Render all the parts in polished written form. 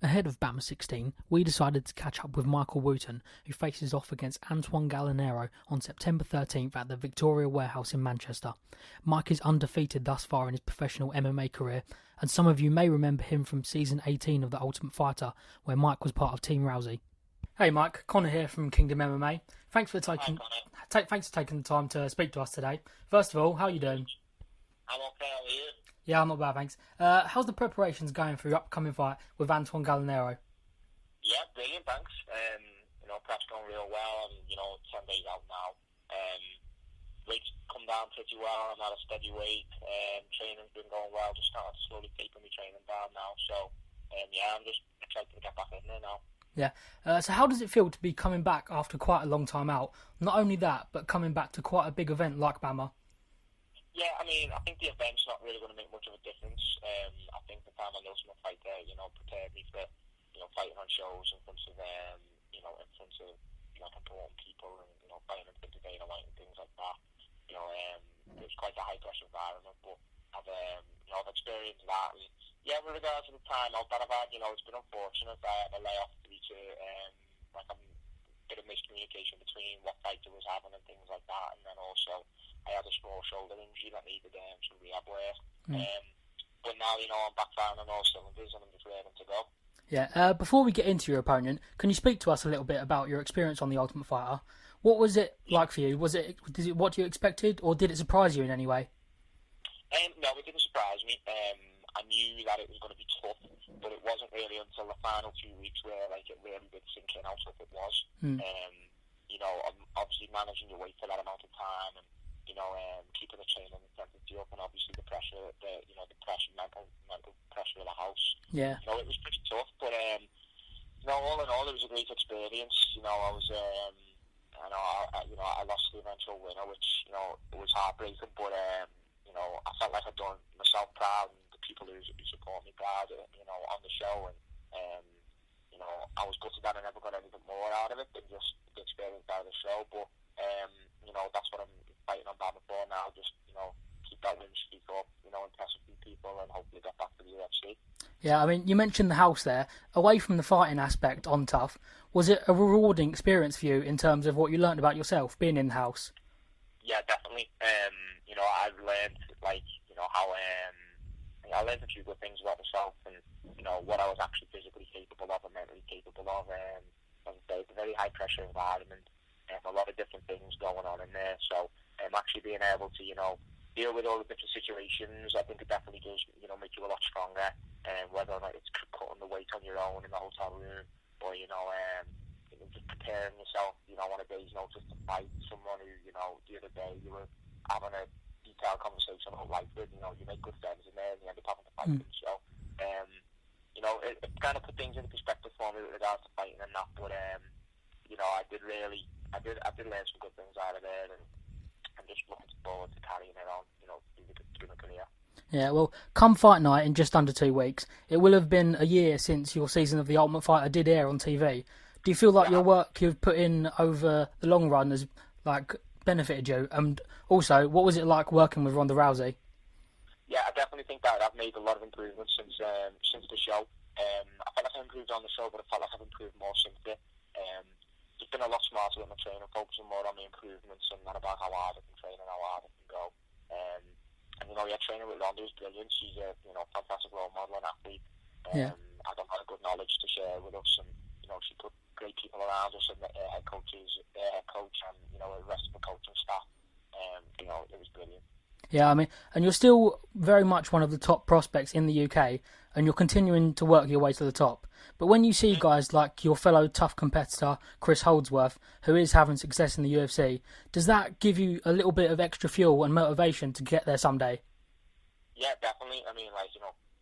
Ahead of Bamma 16, we decided to catch up with Mike Wootten, who faces off against Antoine Gallinaro on September 13th at the Victoria Warehouse in Manchester. Mike is undefeated thus far in his professional MMA career, and some of you may remember him from season 18 of The Ultimate Fighter, where Mike was part of Team Rousey. Hey Mike, Connor here from Kingdom MMA. Thanks for taking the time to speak to us today. First of all, how are you doing? I'm okay, how are you? Yeah, I'm not bad, thanks. How's the preparations going for your upcoming fight with Antoine Gallinaro? Yeah, brilliant, thanks. Prep's going real well, and 10 days out now. Weight's come down pretty well. I'm at a steady weight. Training's been going well. Just started to slowly taper my training down now. So, I'm just excited to get back in there now. Yeah. So how does it feel to be coming back after quite a long time out? Not only that, but coming back to quite a big event like Bamma. Yeah, I think the event's not really going to make much of a difference. I think the time I know some fight there, prepared me for, fighting on shows in front of, important people and, fighting in front of Dana White and things like that. It's quite a high pressure environment, but I've experienced that. And, yeah, with regards to the time out that I've had, it's been unfortunate. I had a layoff due to, a bit of miscommunication between what fighter was having and things like that, and then also I had a small shoulder injury that needed some rehab work. But now, I'm back down on all cylinders and I'm just ready to go. Yeah. Before we get into your opponent, can you speak to us a little bit about your experience on The Ultimate Fighter? What was it like for you? Was it what you expected, or did it surprise you in any way? No, it didn't surprise me. I knew that it was going to be tough, but it wasn't really until the final 2 weeks where it really did sink in how tough it was. Obviously managing your weight for that amount of time, and keeping the training intensity up, and obviously the pressure, the pressure, mental pressure of the house. Yeah. It was pretty tough, but all in all, it was a great experience. I was, I lost the eventual winner, which it was heartbreaking, but I felt like I'd done myself proud, and the people who support me proud, on the show, and I was gutted that I never got anything more out of it than just the experience out of the show. But that's what I'm fighting on Bamma for now. Just keep that win streak up, impress a few people, and hopefully get back to the UFC. Yeah, you mentioned the house there. Away from the fighting aspect on Tough, was it a rewarding experience for you in terms of what you learned about yourself being in the house? Yeah, definitely. I've learned how I learned a few good things about myself, and what I was actually physically capable of and mentally capable of. As I say, it's a very high pressure environment, and a lot of different things going on in there. So actually being able to deal with all the different situations, I think it definitely does make you a lot stronger. And whether or not it's cutting the weight on your own in the hotel room, or just preparing yourself on a day's notice to fight someone who the other day you were having a detailed conversation about life with. You make good friends in there, and you end up having to fight them. So it kind of put things into perspective for me with regards to fighting and that. But I did learn some good things out of there, and I'm just looking forward to carrying it on through my career. Yeah, well, come fight night in just under 2 weeks, it will have been a year since your season of The Ultimate Fighter did air on TV. Do you feel like your work you've put in over the long run has benefited you? And also, what was it like working with Ronda Rousey? Yeah, I definitely think that I've made a lot of improvements since the show. I felt like I improved on the show, but I felt like I've improved more since it. Just been a lot smarter with my training, focusing more on the improvements and not about how hard I can train and how hard I can go. Training with Ronda is brilliant. She's a fantastic role model and athlete. I got a lot of good knowledge to share with us, and she put great people around us, and her head coach, and the rest of the coaching staff. It was brilliant. Yeah, and you're still very much one of the top prospects in the UK, and you're continuing to work your way to the top. But when you see guys like your fellow tough competitor, Chris Holdsworth, who is having success in the UFC, does that give you a little bit of extra fuel and motivation to get there someday? Yeah, definitely.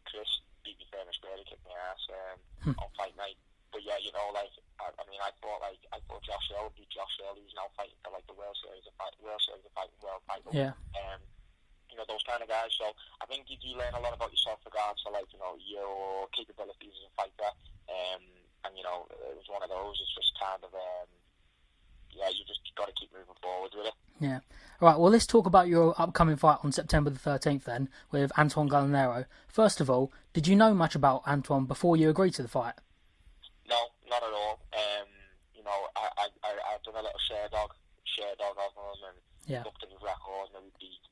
Chris beat me fair and square. He kicked my ass on fight night. But yeah, I thought Josh Hill would beat Josh Hill, who's now fighting for the World Series of Fighting World title. Yeah. Those kind of guys. So I think you do learn a lot about yourself regards to your capabilities as a fighter. And it was one of those. It's just kind of you just got to keep moving forward with it. Yeah. All right, well, let's talk about your upcoming fight on September the 13th then, with Antoine Gallinaro. First of all, did you know much about Antoine before you agreed to the fight? a little share dog of him, and looked at his record, and we beat.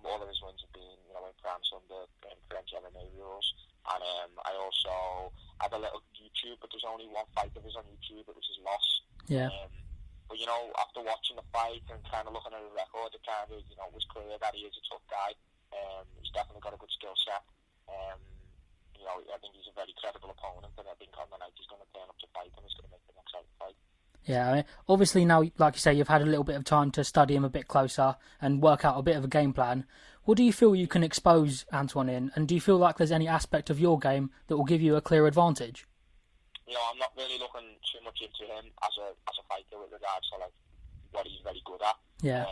All of his wins have been, you know, in France under French MMA rules. And I also had a little YouTube, but there's only one fight of his on YouTube, which is Loss. Yeah. But, you know, after watching the fight and kind of looking at his record, it kind of, you know, was clear that he is a tough guy. He's definitely got a good skill set. You know, I think he's a very credible opponent, and I think on the night he's going to turn up to fight, and he's going to make an exciting fight. Yeah, I mean, obviously now, like you say, you've had a little bit of time to study him a bit closer and work out a bit of a game plan. What do you feel you can expose Antoine in, and do you feel like there's any aspect of your game that will give you a clear advantage? You know, I'm not really looking too much into him as a fighter with regards to like what he's very good at. Yeah.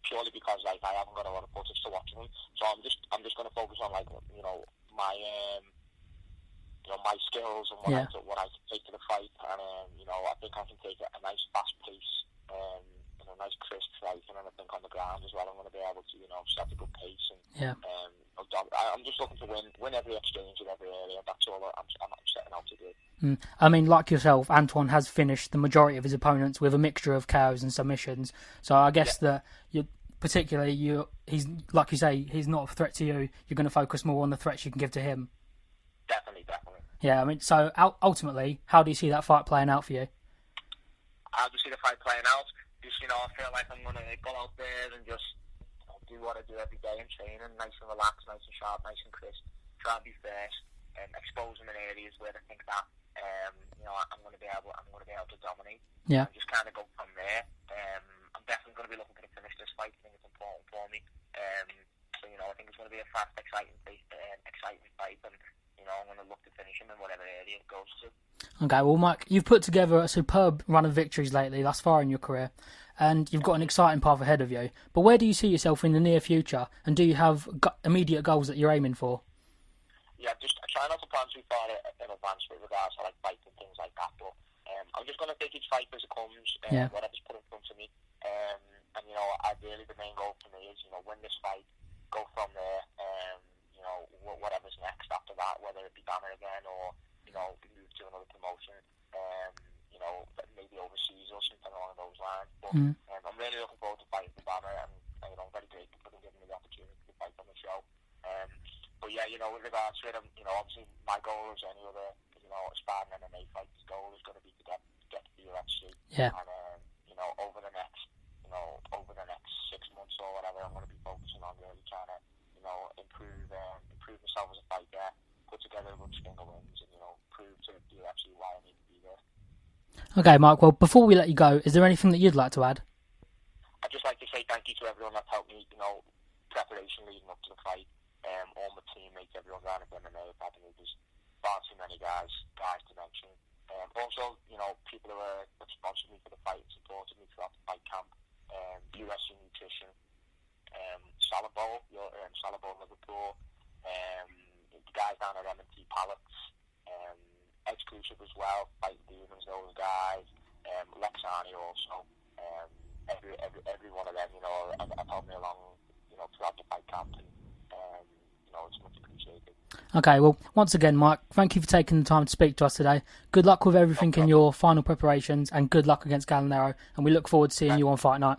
Purely because like I haven't got a lot of footage to watch him, so I'm just going to focus on like my my skills and what I can take to the fight, and I think I can take a nice fast pace, a nice crisp fight, and then I think on the ground as well I'm going to be able to set a good pace, and I'm just looking to win every exchange in every area. That's all I'm setting out to do. I mean, like yourself, Antoine has finished the majority of his opponents with a mixture of KOs and submissions, so I guess that he's like you say, he's not a threat to you. You're going to focus more on the threats you can give to him. Definitely. Yeah, I mean, so ultimately, how do you see that fight playing out for you? How do you see the fight playing out? Just, I feel like I'm going to go out there and just do what I do every day in training, nice and relaxed, nice and sharp, nice and crisp, try and be first, and expose them in areas where I think that, I'm going to be able to dominate. Yeah. And just kind of go from there. I'm definitely going to be looking to finish this fight. I think it's important for me. So, I think it's going to be a fast, exciting fight, and I'm going to look to finish him in whatever area it goes to. Okay, well, Mike, you've put together a superb run of victories lately, thus far in your career, and you've got an exciting path ahead of you. But where do you see yourself in the near future, and do you have immediate goals that you're aiming for? Yeah, I try not to plan too far in advance with regards to like fights and things like that, but I'm just going to take each fight as it comes, whatever's put in front of me. And, ideally the main goal for me is, win this fight, go from there, whatever's next after that, whether it be Bamma again or, move to another promotion, maybe overseas or something along those lines. But I'm really looking forward to fighting for Bamma, and I'm very grateful for them giving me the opportunity to fight on the show. But yeah, with regards to it, obviously my goal is any other, aspiring MMA fighter's goal is going to be to get to the UFC. Yeah. And, over the next 6 months or whatever, I'm going to be focusing on really trying to, improve myself as a fighter, put together a good string of wins, and, prove to the UFC why I need to be there. Okay, Mark, well, before we let you go, is there anything that you'd like to add? I'd just like to say thank you to everyone that's helped me, preparation leading up to the fight, all my teammates, everyone around at MMA, there's far too many guys to mention. Also, people who sponsored me for the fight and supported me throughout the fight camp, USC Nutrition, Salad Bowl Liverpool, the guys down at M&T Pallets, Exclusive as well, Fight Demons, those guys, Lexani also, every one of them, have helped me along, throughout the fight camp, and it's much appreciated. Okay, well, once again, Mike, thank you for taking the time to speak to us today. Good luck with everything in your final preparations, and good luck against Gallinaro, and we look forward to seeing you on fight night.